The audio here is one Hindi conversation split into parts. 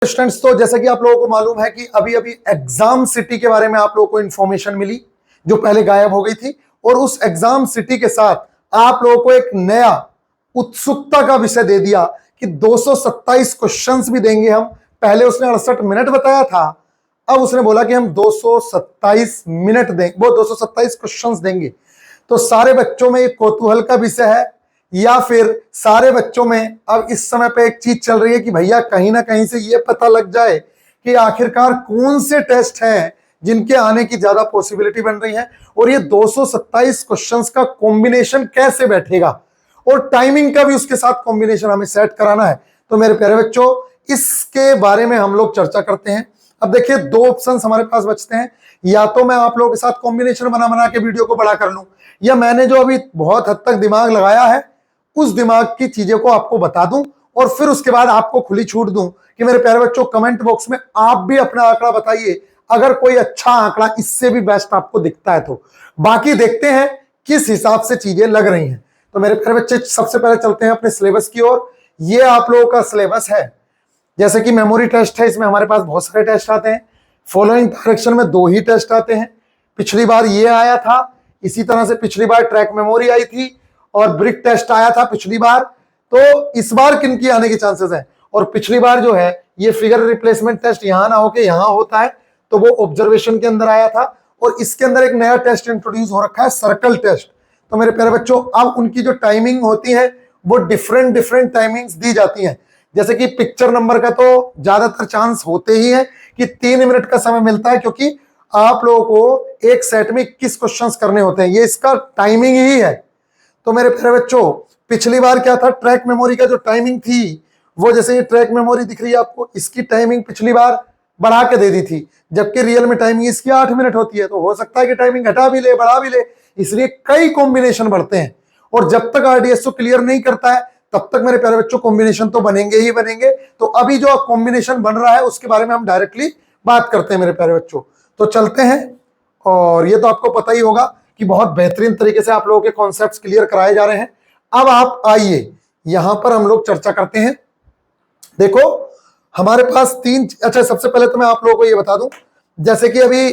स्टूडेंट्स, तो जैसा कि आप लोगों को मालूम है कि अभी अभी एग्जाम सिटी के बारे में आप लोगों को इंफॉर्मेशन मिली जो पहले गायब हो गई थी। और उस एग्जाम सिटी के साथ आप लोगों को एक नया उत्सुकता का विषय दे दिया कि 227 क्वेश्चंस भी देंगे हम। पहले उसने 68 मिनट बताया था, अब उसने बोला कि हम 227 मिनट देंगे, वो 227 क्वेश्चंस देंगे। तो सारे बच्चों में एक कौतूहल का विषय है, या फिर सारे बच्चों में अब इस समय पे एक चीज चल रही है कि भैया कहीं ना कहीं से ये पता लग जाए कि आखिरकार कौन से टेस्ट हैं जिनके आने की ज्यादा पॉसिबिलिटी बन रही है, और ये 227 क्वेश्चंस का कॉम्बिनेशन कैसे बैठेगा, और टाइमिंग का भी उसके साथ कॉम्बिनेशन हमें सेट कराना है। तो मेरे प्यारे बच्चों, इसके बारे में हम लोग चर्चा करते हैं। अब देखिए, दो ऑप्शंस हमारे पास बचते हैं, या तो मैं आप लोगों के साथ कॉम्बिनेशन बना बना के वीडियो को बड़ा कर लूं, या मैंने जो अभी बहुत हद तक दिमाग लगाया है उस दिमाग की चीजें को आपको बता दूं, और फिर उसके बाद आपको खुली छूट दूं कि मेरे प्यारे बच्चों कमेंट बॉक्स में आप भी अपना आंकड़ा बताइए, अगर कोई अच्छा आंकड़ा इससे भी बेस्ट आपको दिखता है तो। बाकी देखते हैं किस हिसाब से चीजें लग रही हैं। तो मेरे प्यारे बच्चे, सबसे पहले चलते हैं अपने सिलेबस की ओर। ये आप लोगों का सिलेबस है। जैसे कि मेमोरी टेस्ट है, इसमें हमारे पास बहुत सारे टेस्ट आते हैं। फॉलोइंग डायरेक्शन में 2 ही टेस्ट आते हैं। पिछली बार ये आया था, इसी तरह से पिछली बार ट्रैक मेमोरी आई थी और ब्रिक टेस्ट आया था पिछली बार। तो इस बार किन की आने के चांसेस हैं? और पिछली बार जो है ये फिगर रिप्लेसमेंट टेस्ट यहां ना होके यहां होता है, तो वो ऑब्जर्वेशन के अंदर आया था। और इसके अंदर एक नया टेस्ट इंट्रोड्यूस हो रखा है, सर्कल टेस्ट। तो मेरे प्यारे बच्चों, अब उनकी जो टाइमिंग होती है वो डिफरेंट टाइमिंग्स दी जाती हैं। जैसे कि पिक्चर नंबर का तो ज्यादातर चांस होते ही है कि 3 मिनट का समय मिलता है, क्योंकि आप लोगों को एक सेट में 21 क्वेश्चंस करने होते हैं, ये इसका टाइमिंग ही है। तो मेरे प्यारे बच्चों, पिछली बार क्या था, ट्रैक मेमोरी का जो टाइमिंग थी वो, जैसे ये ट्रैक मेमोरी दिख रही है आपको, इसकी टाइमिंग पिछली बार बढ़ा के दे दी थी, जबकि रियल में टाइमिंग इसकी 8 मिनट होती है। तो हो सकता है कि टाइमिंग घटा भी ले, बढ़ा भी ले, इसलिए कई कॉम्बिनेशन बढ़ते हैं। और जब तक आरडीएसओ क्लियर नहीं करता है तब तक मेरे प्यारे बच्चों कॉम्बिनेशन तो बनेंगे ही बनेंगे। तो अभी जो कॉम्बिनेशन बन रहा है उसके बारे में हम डायरेक्टली बात करते हैं मेरे प्यारे बच्चों। तो चलते हैं। और ये तो आपको पता ही होगा कि बहुत बेहतरीन तरीके से आप लोगों के कॉन्सेप्ट्स क्लियर कराए जा रहे हैं। अब आप आइए, यहां पर हम लोग चर्चा करते हैं। देखो, हमारे पास 3, अच्छा सबसे पहले तो मैं आप लोगों को ये बता दूं, जैसे कि अभी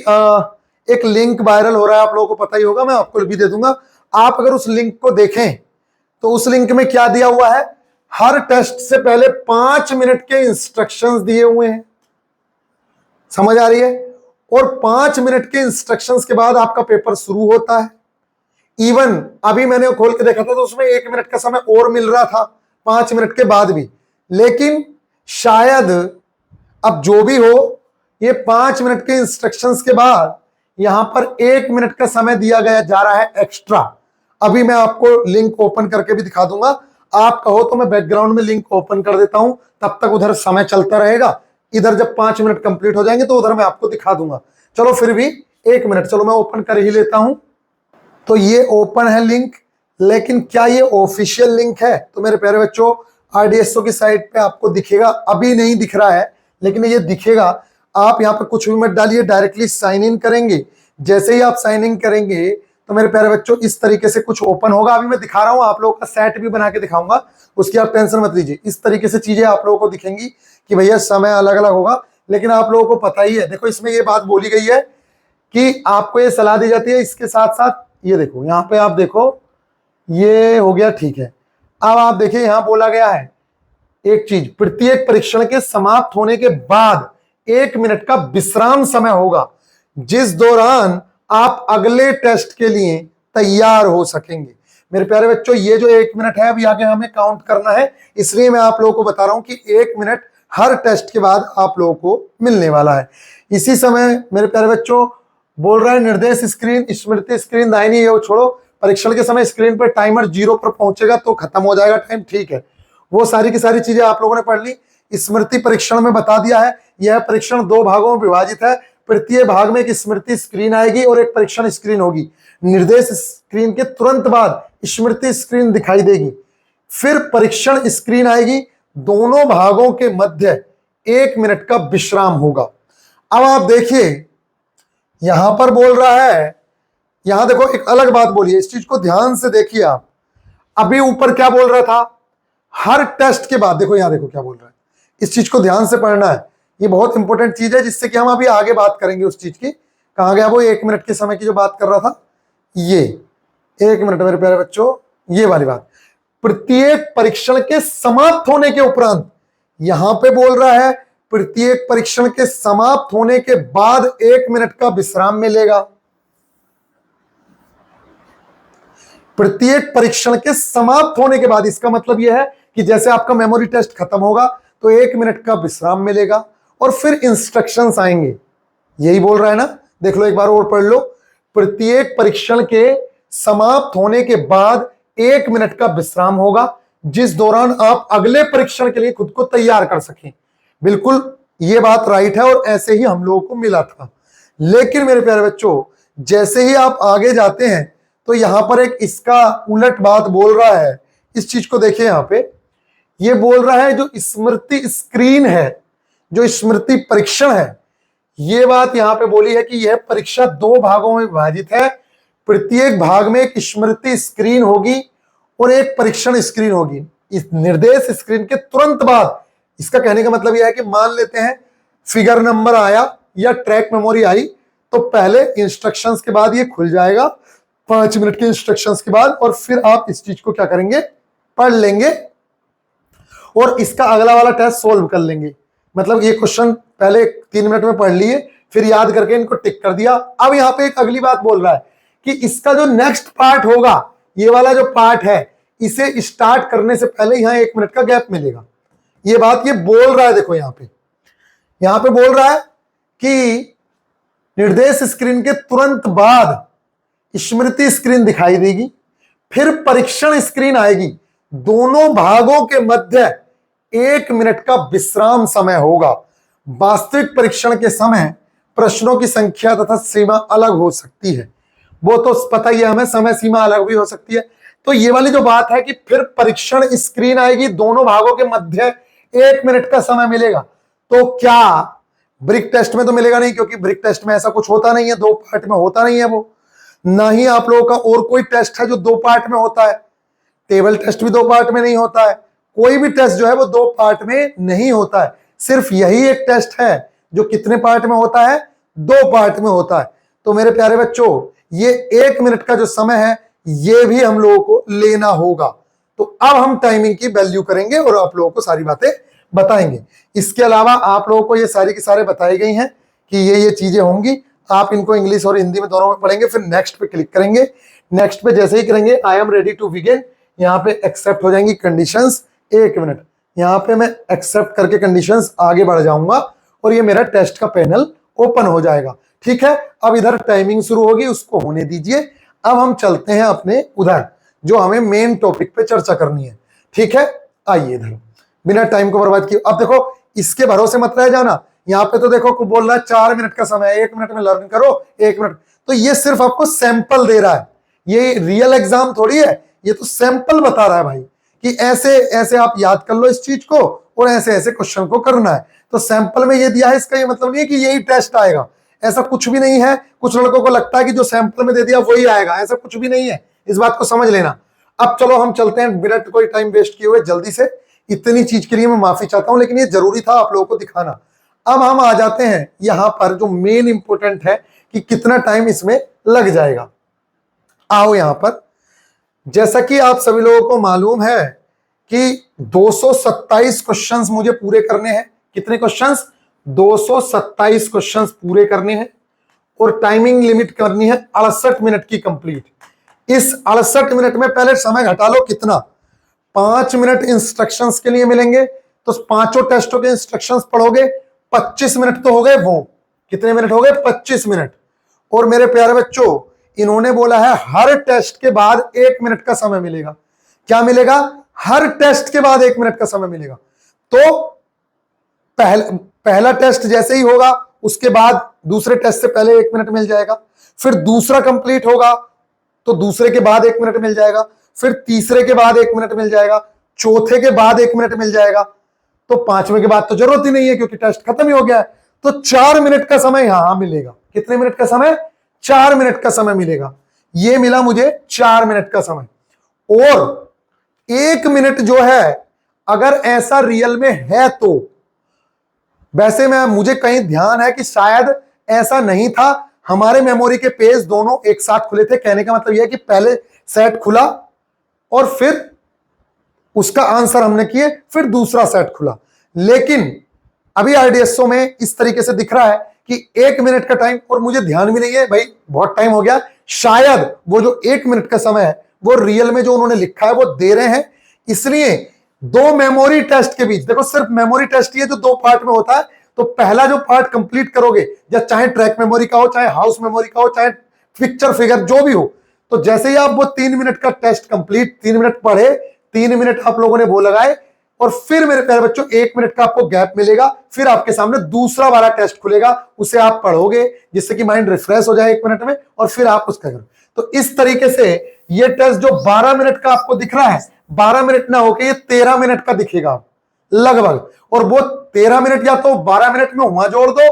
एक लिंक वायरल हो रहा है, आप लोगों को पता ही होगा, मैं आपको भी दे दूंगा। आप अगर उस लिंक को देखें तो उस लिंक में क्या दिया हुआ है, हर टेस्ट से पहले 5 मिनट के इंस्ट्रक्शंस दिए हुए हैं। समझ आ रही है? और 5 मिनट के इंस्ट्रक्शंस के बाद आपका पेपर शुरू होता है। इवन अभी मैंने खोल के देखा था तो उसमें 1 मिनट का समय और मिल रहा था 5 मिनट के बाद भी। लेकिन शायद अब जो भी हो, ये 5 मिनट के इंस्ट्रक्शंस के बाद यहां पर 1 मिनट का समय दिया गया जा रहा है एक्स्ट्रा। अभी मैं आपको लिंक ओपन करके भी दिखा दूंगा। आप कहो तो मैं बैकग्राउंड में लिंक ओपन कर देता हूं, तब तक उधर समय चलता रहेगा। इधर जब 5 मिनट कंप्लीट हो जाएंगे तो उधर मैं आपको दिखा दूंगा। चलो फिर भी 1 मिनट, चलो मैं ओपन कर ही लेता हूं। तो ये ओपन है लिंक, लेकिन क्या ये ऑफिशियल लिंक है? तो मेरे प्यारे बच्चों, आरडीएसओ की साइट पे आपको दिखेगा, अभी नहीं दिख रहा है लेकिन ये दिखेगा। आप यहाँ पे कुछ भी मत डालिए, डायरेक्टली साइन इन करेंगे। जैसे ही आप साइन इन करेंगे तो मेरे प्यारे बच्चों इस तरीके से कुछ ओपन होगा। अभी मैं दिखा रहा हूँ, आप लोगों का सेट भी बना के दिखाऊंगा, उसकी आप टेंशन मत लीजिए। इस तरीके से चीजें आप लोगों को दिखेंगी कि भैया समय अलग अलग होगा, लेकिन आप लोगों को पता ही है। देखो, इसमें ये बात बोली गई है कि आपको ये सलाह दी जाती है, इसके साथ साथ ये देखो, यहाँ पे आप देखो, ये हो गया, ठीक है। अब आप देखिए, यहां बोला गया है एक चीज, प्रत्येक परीक्षण के समाप्त होने के बाद 1 मिनट का विश्राम समय होगा, जिस दौरान आप अगले टेस्ट के लिए तैयार हो सकेंगे। मेरे प्यारे बच्चों, ये जो 1 मिनट है अभी आगे हमें काउंट करना है, इसलिए मैं आप लोगों को बता रहा हूं कि 1 मिनट हर टेस्ट के बाद आप लोगों को मिलने वाला है। इसी समय मेरे प्यारे बच्चों बोल रहा है, निर्देश स्क्रीन, स्मृति स्क्रीन दाहिनी है वो छोड़ो, परीक्षण के समय स्क्रीन पर टाइमर 0 पर पहुंचेगा तो खत्म हो जाएगा टाइम, ठीक है। वो सारी की सारी चीजें आप लोगों ने पढ़ ली। स्मृति परीक्षण में बता दिया है, यह परीक्षण 2 भागों में विभाजित है। प्रत्येक भाग में एक स्मृति स्क्रीन आएगी और एक परीक्षण स्क्रीन होगी। निर्देश स्क्रीन के तुरंत बाद स्मृति स्क्रीन दिखाई देगी, फिर परीक्षण स्क्रीन आएगी। दोनों भागों के मध्य 1 मिनट का विश्राम होगा। अब आप देखिए, यहां पर बोल रहा है, यहां देखो एक अलग बात बोली है, इस चीज को ध्यान से देखिए आप। अभी ऊपर क्या बोल रहा था, हर टेस्ट के बाद, देखो यहां देखो क्या बोल रहा है, इस चीज को ध्यान से पढ़ना है। ये बहुत इंपॉर्टेंट चीज है जिससे कि हम अभी आगे बात करेंगे उस चीज की। कहाँ गया वो 1 मिनट के समय की जो बात कर रहा था, ये 1 मिनट मेरे प्यारे बच्चों, ये वाली बात। प्रत्येक परीक्षण के समाप्त होने के उपरांत, यहां पे बोल रहा है प्रत्येक परीक्षण के समाप्त होने के बाद 1 मिनट का विश्राम मिलेगा। प्रत्येक परीक्षण के समाप्त होने के बाद, इसका मतलब यह है कि जैसे आपका मेमोरी टेस्ट खत्म होगा तो 1 मिनट का विश्राम मिलेगा और फिर इंस्ट्रक्शंस आएंगे। यही बोल रहा है ना, देख लो एक बार और पढ़ लो। प्रत्येक परीक्षण के समाप्त होने के बाद 1 मिनट का विश्राम होगा, जिस दौरान आप अगले परीक्षण के लिए खुद को तैयार कर सकें। बिल्कुल ये बात राइट है और ऐसे ही हम लोगों को मिला था। लेकिन मेरे प्यारे बच्चों, जैसे ही आप आगे जाते हैं तो यहां पर एक इसका उलट बात बोल रहा है। इस चीज को देखिए, यहां पे ये बोल रहा है जो स्मृति स्क्रीन है, जो स्मृति परीक्षण है, ये बात यहां पे बोली है कि यह परीक्षा 2 भागों में विभाजित है। प्रत्येक भाग में एक स्मृति स्क्रीन होगी और एक परीक्षण स्क्रीन होगी। इस निर्देश स्क्रीन के तुरंत बाद, इसका कहने का मतलब यह है कि मान लेते हैं फिगर नंबर आया या ट्रैक मेमोरी आई, तो पहले इंस्ट्रक्शंस के बाद ये खुल जाएगा 5 मिनट के इंस्ट्रक्शंस के बाद, और फिर आप इस चीज को क्या करेंगे, पढ़ लेंगे और इसका अगला वाला टेस्ट सोल्व कर लेंगे। मतलब ये क्वेश्चन पहले 3 मिनट में पढ़ लिए, फिर याद करके इनको टिक कर दिया। अब यहाँ पे एक अगली बात बोल रहा है कि इसका जो नेक्स्ट पार्ट होगा, ये वाला जो पार्ट है, इसे स्टार्ट करने से पहले यहाँ 1 मिनट का गैप मिलेगा। ये बात ये बोल रहा है, देखो यहाँ पे बोल रहा है कि निर्देश स्क्रीन के तुरंत बाद स्मृति स्क्रीन दिखाई देगी, फिर परीक्षण स्क्रीन आएगी। दोनों भागों के मध्य 1 मिनट का विश्राम समय होगा। वास्तविक परीक्षण के समय प्रश्नों की संख्या तथा सीमा अलग हो सकती है। वो तो पता ही है हमें, समय सीमा अलग भी हो सकती है। तो ये वाली जो बात है कि फिर परीक्षण स्क्रीन आएगी, दोनों भागों के मध्य 1 मिनट का समय मिलेगा। तो क्या ब्रिक टेस्ट में तो मिलेगा नहीं, क्योंकि ब्रिक टेस्ट में ऐसा कुछ होता नहीं है, 2 पार्ट में होता नहीं है वो। ना ही आप लोगों का और कोई टेस्ट है जो 2 पार्ट में होता है। टेबल टेस्ट भी 2 पार्ट में नहीं होता है। कोई भी टेस्ट जो है वो 2 पार्ट में नहीं होता है। सिर्फ यही एक टेस्ट है जो कितने पार्ट में होता है, 2 पार्ट में होता है। तो मेरे प्यारे बच्चों, ये 1 मिनट का जो समय है ये भी हम लोगों को लेना होगा। तो अब हम टाइमिंग की वैल्यू करेंगे और आप लोगों को सारी बातें बताएंगे। इसके अलावा आप लोगों को ये सारी की सारे बताई गई हैं कि ये चीजें होंगी। आप इनको इंग्लिश और हिंदी में दोनों में पढ़ेंगे, फिर नेक्स्ट पे क्लिक करेंगे। नेक्स्ट पे जैसे ही करेंगे I am ready to begin, यहाँ पे एक्सेप्ट हो जाएंगी कंडीशंस। 1 मिनट, यहाँ पे मैं एक्सेप्ट करके कंडीशंस आगे बढ़ जाऊंगा और ये मेरा टेस्ट का पैनल ओपन हो जाएगा। ठीक है, अब इधर टाइमिंग शुरू होगी, उसको होने दीजिए। अब हम चलते हैं अपने उधर, जो हमें मेन टॉपिक पे चर्चा करनी है। ठीक है, आइए इधर, बिना टाइम को बर्बाद किए। अब देखो, इसके भरोसे मत रह जाना। यहाँ पे तो देखो बोल रहा है 4 मिनट का समय है, 1 मिनट में लर्न करो, 1 मिनट। तो ये सिर्फ आपको सैंपल दे रहा है, ये रियल एग्जाम थोड़ी है। ये तो सैंपल बता रहा है भाई कि ऐसे ऐसे आप याद कर लो इस चीज को और ऐसे ऐसे क्वेश्चन को करना है। तो सैंपल में ये दिया है, इसका ये मतलब नहीं है कि यही टेस्ट आएगा, ऐसा कुछ भी नहीं है। कुछ लड़कों को लगता है कि जो सैंपल में दे दिया वही आएगा, ऐसा कुछ भी नहीं है, इस बात को समझ लेना। अब चलो हम चलते हैं बिना कोई टाइम वेस्ट किए हुए जल्दी से। इतनी चीज के लिए मैं माफी चाहता हूं, लेकिन ये जरूरी था आप लोगों को दिखाना। अब हम आ जाते हैं यहां पर जो मेन इंपोर्टेंट है कि कितना टाइम इसमें लग जाएगा। आओ यहां पर, जैसा कि आप सभी लोगों को मालूम है कि 227 क्वेश्चंस मुझे पूरे करने हैं। कितने क्वेश्चंस? 227 क्वेश्चंस पूरे करने हैं और टाइमिंग लिमिट करनी है 68 मिनट की कंप्लीट। इस 68 मिनट में पहले समय घटा लो, कितना? 5 मिनट इंस्ट्रक्शंस के लिए मिलेंगे, तो 5 टेस्टों के इंस्ट्रक्शंस पढ़ोगे, 25 मिनट तो हो गए। वो कितने मिनट हो गए? 25 मिनट। और मेरे प्यारे बच्चों, इन्होंने बोला है हर टेस्ट के बाद 1 मिनट का समय मिलेगा। क्या मिलेगा? हर टेस्ट के बाद 1 मिनट का समय मिलेगा। तो पहला टेस्ट जैसे ही होगा उसके बाद दूसरे टेस्ट से पहले 1 मिनट मिल जाएगा, फिर दूसरा कंप्लीट होगा तो दूसरे के बाद 1 मिनट मिल जाएगा, फिर तीसरे के बाद 1 मिनट मिल जाएगा, चौथे के बाद 1 मिनट मिल जाएगा, तो 5वें के बाद तो जरूरत ही नहीं है क्योंकि टेस्ट खत्म ही हो गया है। तो 4 मिनट का समय यहां मिलेगा। कितने मिनट का समय? 4 मिनट का समय मिलेगा। ये मिला मुझे 4 मिनट का समय। और 1 मिनट जो है, अगर ऐसा रियल में है तो वैसे मैं मुझे कहीं ध्यान है कि शायद ऐसा नहीं था, हमारे मेमोरी के पेज दोनों एक साथ खुले थे। कहने का मतलब यह है कि पहले सेट खुला और फिर उसका आंसर हमने किए, फिर दूसरा सेट खुला। लेकिन अभी आरडीएसओ में इस तरीके से दिख रहा है कि 1 मिनट का टाइम, और मुझे ध्यान भी नहीं है भाई, बहुत टाइम हो गया, शायद वो जो 1 मिनट का समय है वो रियल में जो उन्होंने लिखा है वो दे रहे हैं। इसलिए दो मेमोरी टेस्ट के बीच, देखो सिर्फ मेमोरी टेस्ट ही है जो 2 पार्ट में होता है, तो पहला जो पार्ट कंप्लीट करोगे, या चाहे ट्रैक मेमोरी का हो, चाहे हाउस मेमोरी का हो, चाहे पिक्चर फिगर जो भी हो, तो जैसे ही आप वो 3 मिनट का टेस्ट कंप्लीट, 3 मिनट पढ़े, 3 मिनट आप लोगों ने वो लगाए, और फिर मेरे प्यारे बच्चों 1 मिनट का आपको गैप मिलेगा, फिर आपके सामने दूसरा वाला टेस्ट खुलेगा, उसे आप पढ़ोगे जिससे कि माइंड रिफ्रेश हो जाए 1 मिनट में, और फिर आप उसका करो। तो इस तरीके से ये टेस्ट जो 12 मिनट का आपको दिख रहा है, 12 मिनट ना होके ये 13 मिनट का दिखेगा लगभग, और वो 13 मिनट या तो 12 मिनट में वहां जोड़ दो,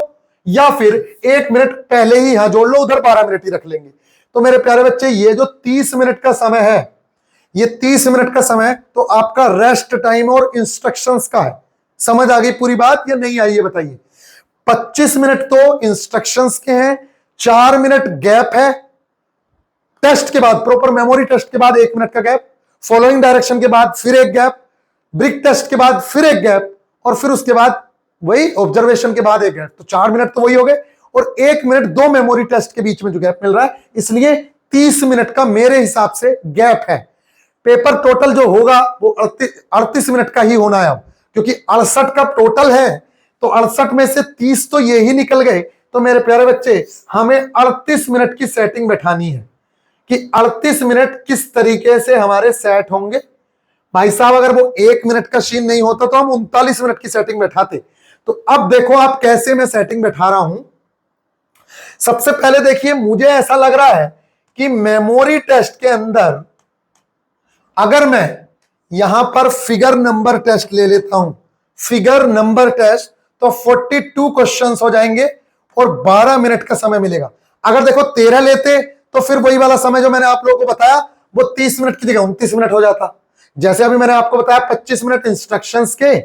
या फिर 1 मिनट पहले ही यहां जोड़ लो, उधर 12 मिनट ही रख लेंगे। तो मेरे प्यारे बच्चे ये जो 30 मिनट का समय है, ये 30 मिनट का समय तो आपका रेस्ट टाइम और इंस्ट्रक्शंस का है। समझ आ गई पूरी बात या नहीं आई ये बताइए। 25 मिनट तो इंस्ट्रक्शंस के हैं, 4 मिनट गैप है टेस्ट के बाद, प्रॉपर मेमोरी टेस्ट के बाद 1 मिनट का गैप, फॉलोइंग डायरेक्शन के बाद फिर एक गैप, ब्रिक टेस्ट के बाद फिर एक गैप, और फिर उसके बाद वही ऑब्जर्वेशन के बाद एक गैप। तो 4 मिनट तो वही हो गए, और 1 मिनट 2 मेमोरी टेस्ट के बीच में जो गैप मिल रहा है, इसलिए 30 मिनट का मेरे हिसाब से गैप है। पेपर टोटल जो होगा वो 38 मिनट का ही होना है अब, क्योंकि 68 का टोटल है, तो 68 में से 30 तो ये ही निकल गए। तो मेरे प्यारे बच्चे हमें 38 मिनट की सेटिंग बैठानी है कि 38 मिनट किस तरीके से हमारे सेट होंगे। भाई साहब अगर वो 1 मिनट का सीन नहीं होता तो हम 39 मिनट की सेटिंग बैठाते। तो अब देखो आप कैसे मैं सेटिंग बैठा रहा हूं। सबसे पहले देखिए, मुझे ऐसा लग रहा है कि मेमोरी टेस्ट के अंदर अगर मैं यहां पर फिगर नंबर टेस्ट ले लेता हूं, फिगर नंबर टेस्ट, तो 42 क्वेश्चंस हो जाएंगे और 12 मिनट का समय मिलेगा। अगर देखो 13 लेते तो फिर वही वाला समय जो मैंने आप लोगों को बताया वो 30 मिनट की जगह 29 मिनट हो जाता। जैसे अभी मैंने आपको बताया 25 मिनट इंस्ट्रक्शंस के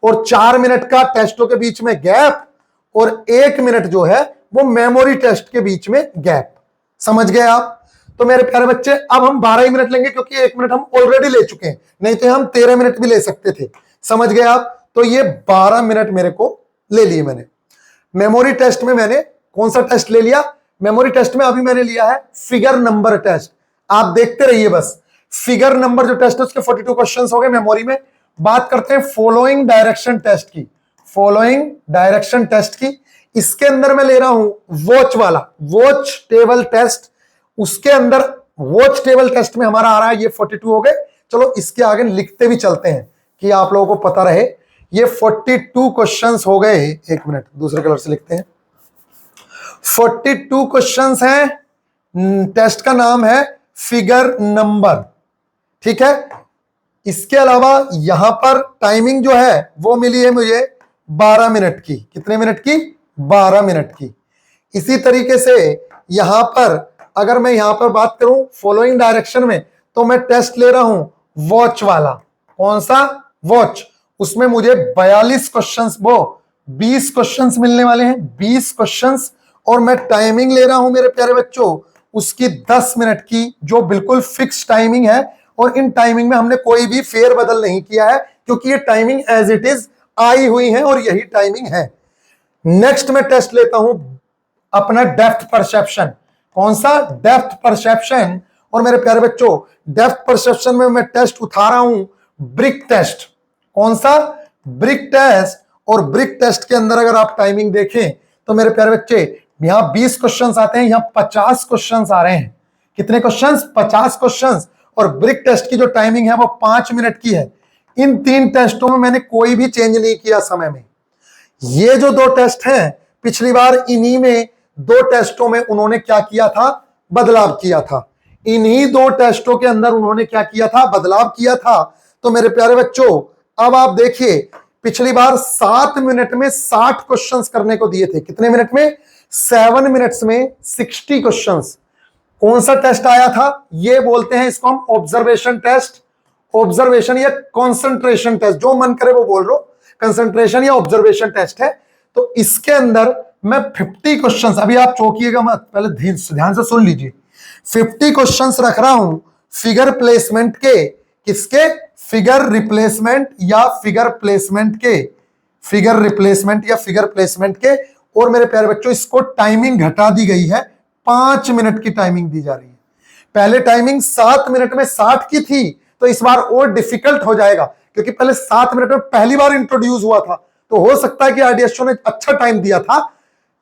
और 4 मिनट का टेस्टों के बीच में गैप, और 1 मिनट जो है वो मेमोरी टेस्ट के बीच में गैप। समझ गए आप। तो मेरे प्यारे बच्चे अब हम 12 ही मिनट लेंगे, क्योंकि 1 मिनट हम ऑलरेडी ले चुके हैं, नहीं तो हम 13 मिनट भी ले सकते थे। समझ गए आप। तो ये 12 मिनट मेरे को ले लिए मैंने। मेमोरी टेस्ट में मैंने कौन सा टेस्ट ले लिया? मेमोरी टेस्ट में अभी मैंने लिया है फिगर नंबर टेस्ट। आप देखते रहिए बस। फिगर नंबर जो टेस्ट है उसके 42 क्वेश्चंस हो गए मेमोरी में। बात करते हैं फॉलोइंग डायरेक्शन टेस्ट की। फॉलोइंग डायरेक्शन टेस्ट की, इसके अंदर मैं ले रहा हूं वॉच वाला, वॉच टेबल टेस्ट। उसके अंदर वॉच टेबल टेस्ट में हमारा आ रहा है ये 42 हो गए। चलो इसके आगे लिखते भी चलते हैं कि आप लोगों को पता रहे। ये 42 क्वेश्चंस हो गए। एक मिनट दूसरे कलर से लिखते हैं। 42 क्वेश्चंस हैं। टेस्ट का नाम है फिगर नंबर, ठीक है। इसके अलावा यहां पर टाइमिंग जो है वो मिली है मुझे 12 मिनट की। कितने मिनट की? 12 मिनट की। इसी तरीके से यहां पर अगर मैं यहां पर बात करूं फॉलोइंग डायरेक्शन में, तो मैं टेस्ट ले रहा हूं वॉच वाला। कौन सा? वॉच। उसमें मुझे 42 क्वेश्चंस, वो 20 क्वेश्चंस मिलने वाले हैं, 20 क्वेश्चंस। और मैं टाइमिंग ले रहा हूं मेरे प्यारे बच्चों उसकी 10 मिनट की, जो बिल्कुल फिक्स टाइमिंग है। और इन टाइमिंग में हमने कोई भी फेर बदल नहीं किया है, क्योंकि ये टाइमिंग एज इट इज आई हुई है और यही टाइमिंग है। नेक्स्ट मैं टेस्ट लेता हूं अपना डेप्थ परसेप्शन। कौन सा? Depth perception. और मेरे प्यारे बच्चों डेप्थ परसेप्शन में मैं टेस्ट उठा रहा हूं ब्रिक टेस्ट। कौन सा? Brick test. और ब्रिक टेस्ट के अंदर अगर आप टाइमिंग देखें तो मेरे प्यारे बच्चे यहां 20 क्वेश्चंस आते हैं, यहां 50 क्वेश्चंस आ रहे हैं। कितने क्वेश्चंस? 50 क्वेश्चंस। और ब्रिक टेस्ट की जो टाइमिंग है वो 5 मिनट की है। इन 3 टेस्टों में मैंने कोई भी चेंज नहीं किया समय में। ये जो 2 टेस्ट हैं, पिछली बार इन्हीं में 2 टेस्टों में उन्होंने क्या किया था? बदलाव किया था। इन्हीं 2 टेस्टों के अंदर उन्होंने क्या किया था? बदलाव किया था। तो मेरे प्यारे बच्चों अब आप देखिए, पिछली बार 7 मिनट में 60 क्वेश्चंस करने को दिए थे। कितने मिनट में? 7 मिनट्स में 60 क्वेश्चंस। कौन सा टेस्ट आया था? ये बोलते हैं इसको हम ऑब्जर्वेशन टेस्ट। ऑब्जर्वेशन या कंसंट्रेशन टेस्ट, जो मन करे वो बोल लो, कंसंट्रेशन या ऑब्जर्वेशन टेस्ट है। तो इसके अंदर मैं 50 क्वेश्चंस, अभी आप चौंकिएगा मत, पहले ध्यान से सुन लीजिए, 50 क्वेश्चंस रख रहा हूं फिगर प्लेसमेंट के, किसके, फिगर रिप्लेसमेंट या फिगर प्लेसमेंट के, फिगर रिप्लेसमेंट या फिगर प्लेसमेंट के। और मेरे प्यारे बच्चों, इसको टाइमिंग घटा दी गई है, 5 मिनट की टाइमिंग दी जा रही है। पहले टाइमिंग 7 मिनट में 60 की थी, तो इस बार और डिफिकल्ट हो जाएगा, क्योंकि पहले 7 मिनट में पहली बार इंट्रोड्यूस हुआ था, तो हो सकता है कि आरडीएसओ ने अच्छा टाइम दिया था,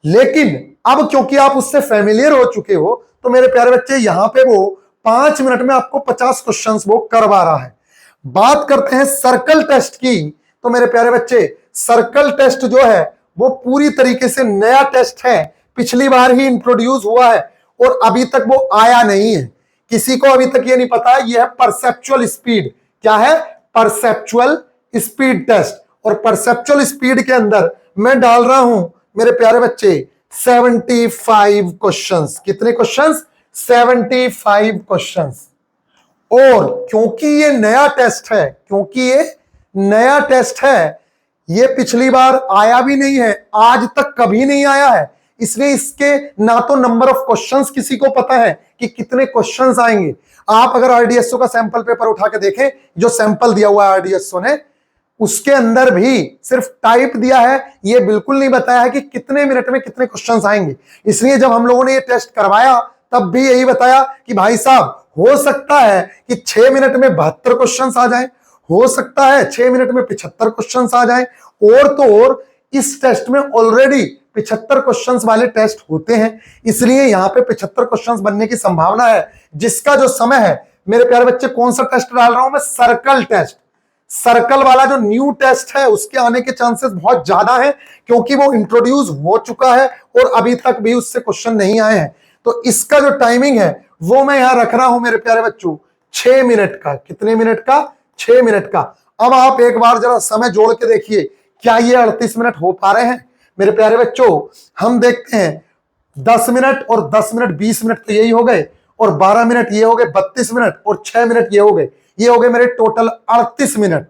लेकिन अब क्योंकि आप उससे फेमिलियर हो चुके हो, तो मेरे प्यारे बच्चे यहां पे वो 5 मिनट में आपको 50 क्वेश्चंस वो करवा रहा है। बात करते हैं सर्कल टेस्ट की, तो मेरे प्यारे बच्चे सर्कल टेस्ट जो है वो पूरी तरीके से नया टेस्ट है, पिछली बार ही इंट्रोड्यूस हुआ है और अभी तक वो आया नहीं है। किसी को अभी तक ये नहीं पता है, ये है परसेप्चुअल स्पीड। क्या है? Perceptual speed test. और परसेप्चुअल स्पीड के अंदर मैं डाल रहा हूं मेरे प्यारे बच्चे 75 क्वेश्चंस। कितने क्वेश्चंस? 75 क्वेश्चंस। और क्योंकि ये नया टेस्ट है, क्योंकि ये नया टेस्ट है, ये पिछली बार आया भी नहीं है, आज तक कभी नहीं आया है, इसलिए इसके ना तो नंबर ऑफ क्वेश्चंस किसी को पता है कि कितने क्वेश्चंस आएंगे। आप अगर आरडीएसओ का सैंपल पेपर उठा के देखें, जो सैंपल दिया हुआ है आरडीएसओ ने, उसके अंदर भी सिर्फ टाइप दिया है, ये बिल्कुल नहीं बताया है कि कितने मिनट में कितने क्वेश्चंस आएंगे। इसलिए जब हम लोगों ने ये टेस्ट करवाया तब भी यही बताया कि भाई साहब, हो सकता है कि 6 मिनट में 72 क्वेश्चंस आ जाए, हो सकता है 6 मिनट में 75 क्वेश्चंस आ जाए, और तो और इस टेस्ट में ऑलरेडी 75 क्वेश्चंस वाले टेस्ट होते हैं, इसलिए यहां पे 75 क्वेश्चंस बनने की संभावना है। जिसका जो समय है मेरे प्यारे बच्चे, कौन सा टेस्ट डाल रहा हूं मैं? Circle test. सर्कल वाला जो न्यू टेस्ट है उसके आने के चांसेस बहुत ज्यादा है, क्योंकि वो इंट्रोड्यूस हो चुका है और अभी तक भी उससे क्वेश्चन नहीं आए हैं। तो इसका जो टाइमिंग है वो मैं यहां रख रहा हूं मेरे प्यारे बच्चों 6 मिनट का। कितने मिनट का? 6 मिनट का। अब आप एक बार जरा समय जोड़ के देखिए, क्या ये 38 मिनट हो पा रहे हैं? मेरे प्यारे बच्चों, हम देखते हैं 10 मिनट और 10 मिनट 20 मिनट तो यही हो गए, और 12 मिनट ये हो गए 32 मिनट, और 6 मिनट ये हो गए, ये हो गए मेरे टोटल 38 मिनट।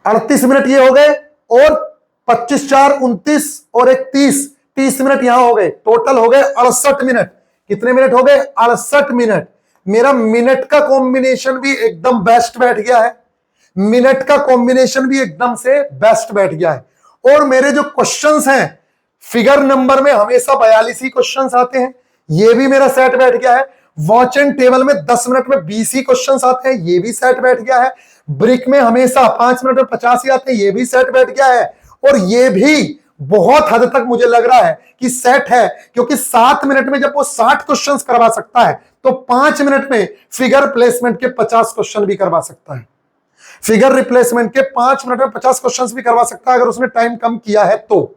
38 मिनट ये हो गए, और 25 4 29 और एक 30 मिनट यहां हो गए, टोटल हो गए 68 मिनट। कितने मिनट हो गए? 68 मिनट। मेरा मिनट का कॉम्बिनेशन भी एकदम बेस्ट बैठ गया है, मिनट का कॉम्बिनेशन भी एकदम से बेस्ट बैठ गया है। और मेरे जो क्वेश्चंस हैं, फिगर नंबर में हमेशा 42 ही क्वेश्चंस आते हैं, ये भी मेरा सेट बैठ गया है। वॉच एंड टेबल में 10 मिनट में 20 ही क्वेश्चंस आते हैं, ये भी सेट बैठ गया है। ब्रिक में हमेशा 5 मिनट में 50 ही आते हैं, ये भी सेट बैठ गया है। और ये भी बहुत हद तक मुझे लग रहा है कि सेट है, क्योंकि 7 मिनट में जब वो 60 क्वेश्चंस करवा सकता है, तो 5 मिनट में फिगर प्लेसमेंट के 50 क्वेश्चन भी करवा सकता है। फिगर रिप्लेसमेंट के 5 मिनट में 50 क्वेश्चंस भी करवा सकता है, अगर उसने टाइम कम किया है तो।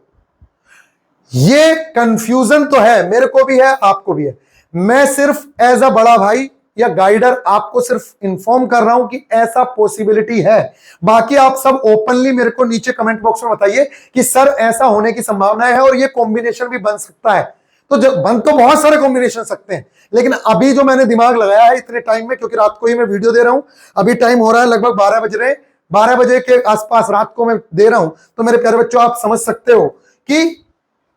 ये कंफ्यूजन तो है, मेरे को भी है, आपको भी है। मैं सिर्फ एज अ बड़ा भाई या गाइडर आपको सिर्फ इंफॉर्म कर रहा हूं कि ऐसा पॉसिबिलिटी है। बाकी आप सब ओपनली मेरे को नीचे कमेंट बॉक्स में बताइए कि सर ऐसा होने की संभावना है और ये कॉम्बिनेशन भी बन सकता है। तो जब बन तो बहुत सारे कॉम्बिनेशन सकते हैं, लेकिन अभी जो मैंने दिमाग लगाया है इतने टाइम में, क्योंकि रात को ही मैं वीडियो दे रहा हूं, अभी टाइम हो रहा है लगभग 12 बज रहे, 12 बजे के आसपास रात को मैं दे रहा हूं, तो मेरे प्यारे बच्चों आप समझ सकते हो कि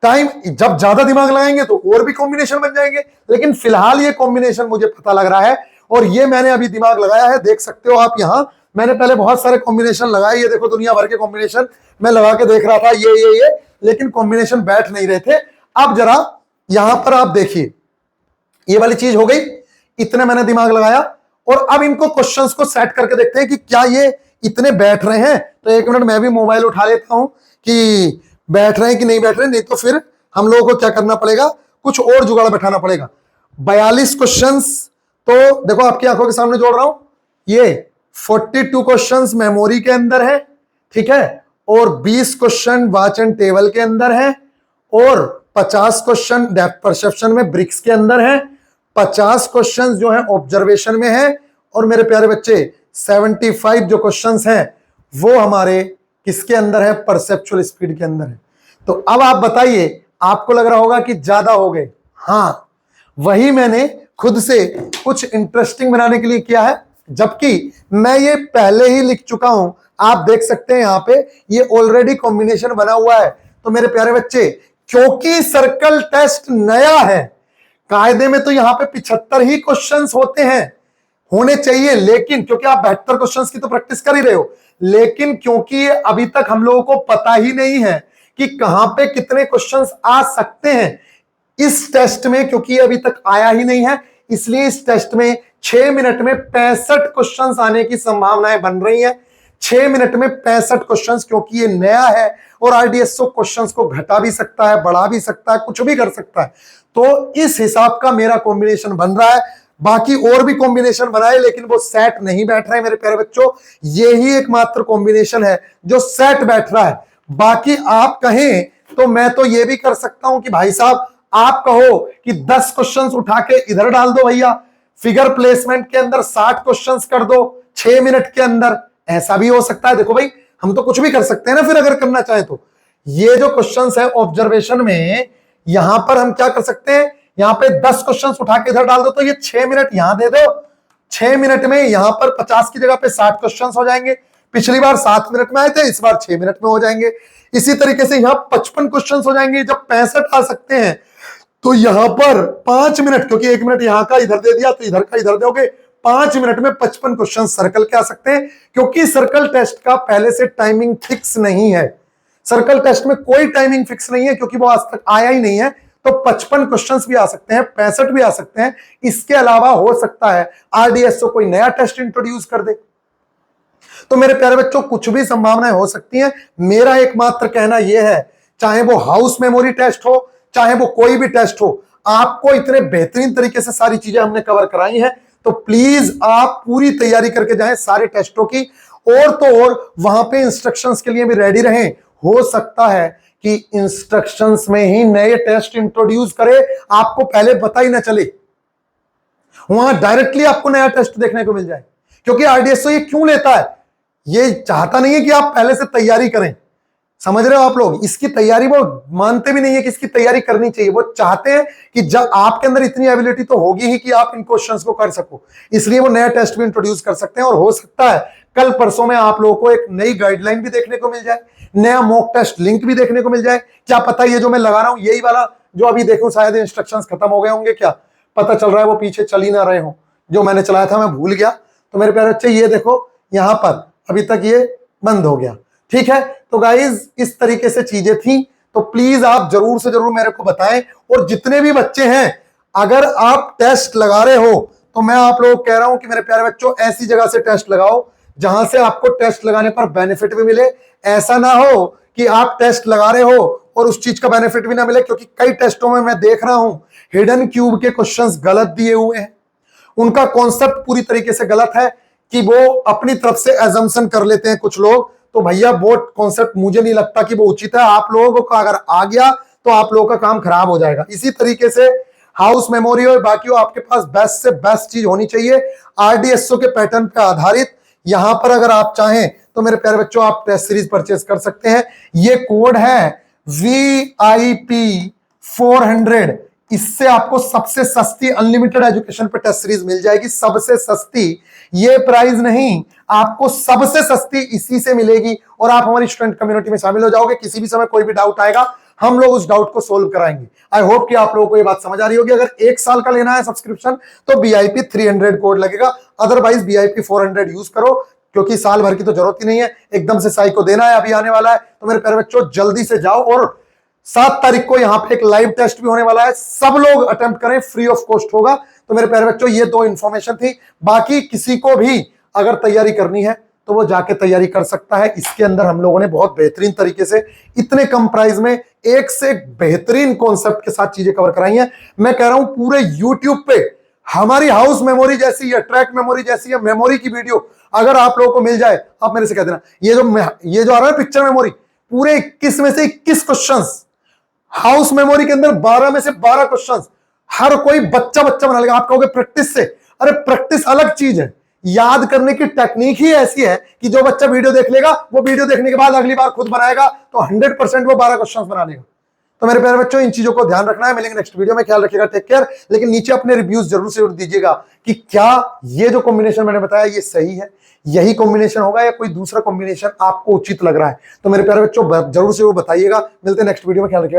टाइम जब ज्यादा दिमाग लगाएंगे तो और भी कॉम्बिनेशन बन जाएंगे। लेकिन फिलहाल ये कॉम्बिनेशन मुझे पता लग रहा है, और ये मैंने अभी दिमाग लगाया है। देख सकते हो आप यहां, मैंने पहले बहुत सारे कॉम्बिनेशन लगाए, ये देखो दुनिया भर के कॉम्बिनेशन मैं लगा के देख रहा था, ये लेकिन कॉम्बिनेशन बैठ नहीं रहे थे। अब जरा यहां पर आप देखिए, ये वाली चीज हो गई, इतने मैंने दिमाग लगाया, और अब इनको क्वेश्चंस को सेट करके देखते हैं कि क्या ये इतने बैठ रहे हैं। तो एक मिनट मैं भी मोबाइल उठा लेता हूं कि बैठ रहे हैं कि नहीं बैठ रहे, नहीं तो फिर हम लोगों को क्या करना पड़ेगा, कुछ और जुगाड़ बैठाना पड़ेगा। 42 क्वेश्चंस तो देखो आपकी आंखों के सामने जोड़ रहा हूं, ये 42 क्वेश्चंस मेमोरी के अंदर है, ठीक है, और 20 क्वेश्चन वॉच एंड टेबल के अंदर है, और 50 क्वेश्चन डेप्थ परसेप्शन में ब्रिक्स के अंदर है, 50 क्वेश्चन जो है ऑब्जर्वेशन में है, और मेरे प्यारे बच्चे 75 जो क्वेश्चंस हैं वो हमारे किसके अंदर है? परसेप्चुअल स्पीड के अंदर है। तो अब आप बताइए, आपको लग रहा होगा कि ज्यादा हो गए। हाँ, वही मैंने खुद से कुछ इंटरेस्टिंग बनाने के लिए किया है, जबकि मैं ये पहले ही लिख चुका हूं आप देख सकते हैं यहां पे ये ऑलरेडी कॉम्बिनेशन बना हुआ है। तो मेरे प्यारे बच्चे, क्योंकि सर्कल टेस्ट नया है, कायदे में तो यहां पे 75 ही क्वेश्चंस होते हैं, होने चाहिए, लेकिन क्योंकि आप 72 क्वेश्चंस की तो प्रैक्टिस कर ही रहे हो, लेकिन क्योंकि अभी तक हम लोगों को पता ही नहीं है कि कहां पे कितने क्वेश्चंस आ सकते हैं इस टेस्ट में, क्योंकि ये अभी तक आया ही नहीं है, इसलिए इस टेस्ट में 6 मिनट में 65 क्वेश्चंस आने की संभावनाएं बन रही है। 6 मिनट में 65 क्वेश्चंस, क्योंकि ये नया है और आरडीएसओ क्वेश्चंस को घटा भी सकता है, बढ़ा भी सकता है, कुछ भी कर सकता है। तो इस हिसाब का मेरा कॉम्बिनेशन बन रहा है। बाकी और भी कॉम्बिनेशन बनाए, लेकिन वो सेट नहीं बैठ रहा है मेरे प्यारे बच्चों। ये ही एकमात्र कॉम्बिनेशन है जो सेट बैठ रहा है। बाकी आप कहें तो मैं तो ये भी कर सकता हूं कि भाई साहब आप कहो कि 10 क्वेश्चंस उठा के इधर डाल दो भैया, फिगर प्लेसमेंट के अंदर 60 क्वेश्चंस कर दो 6 मिनट के अंदर, ऐसा भी हो सकता है। देखो भाई, हम तो कुछ भी कर सकते हैं ना, फिर अगर करना चाहे तो। ये जो क्वेश्चंस है ऑब्जर्वेशन में, यहां पर हम क्या कर सकते हैं, यहां पे 10 क्वेश्चंस उठा के इधर डाल दो, तो ये 6 मिनट यहां दे दो, 6 मिनट में यहां पर 50 की जगह पे 60 क्वेश्चंस हो जाएंगे। पिछली बार 7 मिनट में आए थे, इस बार 6 मिनट में हो जाएंगे। इसी तरीके से यहां 55 क्वेश्चंस हो जाएंगे। जब 65 आ सकते हैं तो यहां पर 5 मिनट, क्योंकि 1 मिनट यहां का इधर दे दिया तो इधर का इधर दोगे, 5 मिनट में 55 क्वेश्चन सर्कल के आ सकते हैं। क्योंकि सर्कल टेस्ट का पहले से टाइमिंग फिक्स नहीं है, सर्कल टेस्ट में कोई टाइमिंग फिक्स नहीं है, क्योंकि वो आज तक आया ही नहीं है। तो 55 क्वेश्चंस भी आ सकते हैं, 65 भी आ सकते हैं। इसके अलावा हो सकता है आरडीएसओ कोई नया टेस्ट इंट्रोड्यूस कर दे। तो मेरे प्यारे बच्चों, कुछ भी संभावनाएं हो सकती हैं। मेरा एकमात्र कहना यह है, चाहे वो हाउस मेमोरी टेस्ट हो, चाहे वो कोई भी टेस्ट हो, आपको इतने बेहतरीन तरीके से सारी चीजें हमने कवर कराई हैं, तो प्लीज आप पूरी तैयारी करके जाएं सारे टेस्टों की। और तो और वहां पे इंस्ट्रक्शंस के लिए भी रेडी रहें। हो सकता है कि इंस्ट्रक्शंस में ही नए टेस्ट इंट्रोड्यूस करे, आपको पहले पता ही ना चले, वहां डायरेक्टली आपको नया टेस्ट देखने को मिल जाए। क्योंकि आरडीएसओ ये क्यों लेता है, ये चाहता नहीं है कि आप पहले से तैयारी करें। समझ रहे हो आप लोग, इसकी तैयारी वो मानते भी नहीं है कि इसकी तैयारी करनी चाहिए। वो चाहते हैं कि जब आपके अंदर इतनी एबिलिटी तो होगी ही कि आप इन क्वेश्चंस को कर सको, इसलिए वो नया टेस्ट भी इंट्रोड्यूस कर सकते हैं। और हो सकता है कल परसों में आप लोगों को एक नई गाइडलाइन भी देखने को मिल जाए, नया मॉक टेस्ट लिंक भी देखने को मिल जाए। क्या पता ये जो मैं लगा रहा हूं यही वाला जो अभी देखूं, शायद इंस्ट्रक्शंस खत्म हो गए होंगे, क्या पता चल रहा है वो पीछे चल ही ना रहे हो, जो मैंने चलाया था मैं भूल गया। तो मेरे प्यारे बच्चे, ये देखो यहां पर अभी तक ये बंद हो गया, ठीक है। तो गाइज इस तरीके से चीजें थी, तो प्लीज आप जरूर से जरूर मेरे को बताएं। और जितने भी बच्चे हैं, अगर आप टेस्ट लगा रहे हो तो मैं आप लोगों को कह रहा हूं कि मेरे प्यारे बच्चों, ऐसी जगह से टेस्ट लगाओ जहां से आपको टेस्ट लगाने पर बेनिफिट भी मिले। ऐसा ना हो कि आप टेस्ट लगा रहे हो और उस चीज का बेनिफिट भी ना मिले, क्योंकि कई टेस्टों में मैं देख रहा हूं हिडन क्यूब के क्वेश्चंस गलत दिए हुए हैं, उनका कॉन्सेप्ट पूरी तरीके से गलत है कि वो अपनी तरफ से एजम्पशन कर लेते हैं कुछ लोग। तो भैया वो कॉन्सेप्ट मुझे नहीं लगता कि वो उचित है। आप लोगों को अगर आ गया तो आप लोगों का काम खराब हो जाएगा। इसी तरीके से हाउस मेमोरी और बाकी आपके पास बेस्ट से बेस्ट चीज होनी चाहिए, आरडीएसओ के पैटर्न पर आधारित। यहां पर अगर आप चाहें तो मेरे प्यारे बच्चों, आप टेस्ट सीरीज परचेज कर सकते हैं। ये कोड है VIP 400, इससे आपको सबसे सस्ती अनलिमिटेड एजुकेशन पे टेस्ट सीरीज मिल जाएगी, सबसे सस्ती। ये प्राइस नहीं, आपको सबसे सस्ती इसी से मिलेगी। और आप हमारी स्टूडेंट कम्युनिटी में शामिल हो जाओगे। किसी भी समय कोई भी डाउट आएगा, हम लोग उस डाउट को सोल्व कराएंगे। आई होप कि आप लोगों को ये बात समझ आ रही होगी। अगर 1 साल का लेना है सब्सक्रिप्शन तो VIP 300 कोड लगेगा, अदरवाइज VIP 400 यूज करो, क्योंकि साल भर की तो जरूरत ही नहीं है, एकदम से साई को देना है, अभी आने वाला है। तो मेरे प्यारे बच्चों, जल्दी से जाओ। और 7 तारीख को यहां पे एक लाइव टेस्ट भी होने वाला है, सब लोग अटेम्प्ट करें, फ्री ऑफ कॉस्ट होगा। तो मेरे प्यारे बच्चों, ये 2 इंफॉर्मेशन थी। बाकी किसी को भी अगर तैयारी करनी है तो वो जाके तैयारी कर सकता है। इसके अंदर हम लोगों ने बहुत बेहतरीन तरीके से इतने कम प्राइस में एक से एक बेहतरीन कॉन्सेप्ट के साथ चीजें कवर कराई हैं। मैं कह रहा हूं पूरे यूट्यूब पे हमारी हाउस मेमोरी जैसी या ट्रैक मेमोरी जैसी या मेमोरी की वीडियो अगर आप लोगों को मिल जाए, आप मेरे से कह देना। ये जो आ रहा है पिक्चर मेमोरी, पूरे 21 में से 21 क्वेश्चंस, हाउस मेमोरी के अंदर 12 में से 12 क्वेश्चंस, हर कोई बच्चा बना लेगा। आप कहोगे प्रैक्टिस से, अरे प्रैक्टिस अलग चीज है, याद करने की टेक्निक ही ऐसी है कि जो बच्चा वीडियो देख लेगा, वो वीडियो देखने के बाद अगली बार खुद बनाएगा तो 100% वो 12 क्वेश्चंस बना लेगा। तो मेरे प्यारे बच्चों, इन चीजों को ध्यान रखना है। मिलेंगे नेक्स्ट वीडियो में, ख्याल रखिएगा, टेक केयर। लेकिन नीचे अपने रिव्यूज जरूर से दीजिएगा कि क्या ये जो कॉम्बिनेशन मैंने बताया ये सही है, यही कॉम्बिनेशन होगा या कोई दूसरा कॉम्बिनेशन आपको उचित लग रहा है। तो मेरे प्यारे बच्चों जरूर से वो बताइएगा। मिलते हैं नेक्स्ट वीडियो में, ख्याल रखिएगा।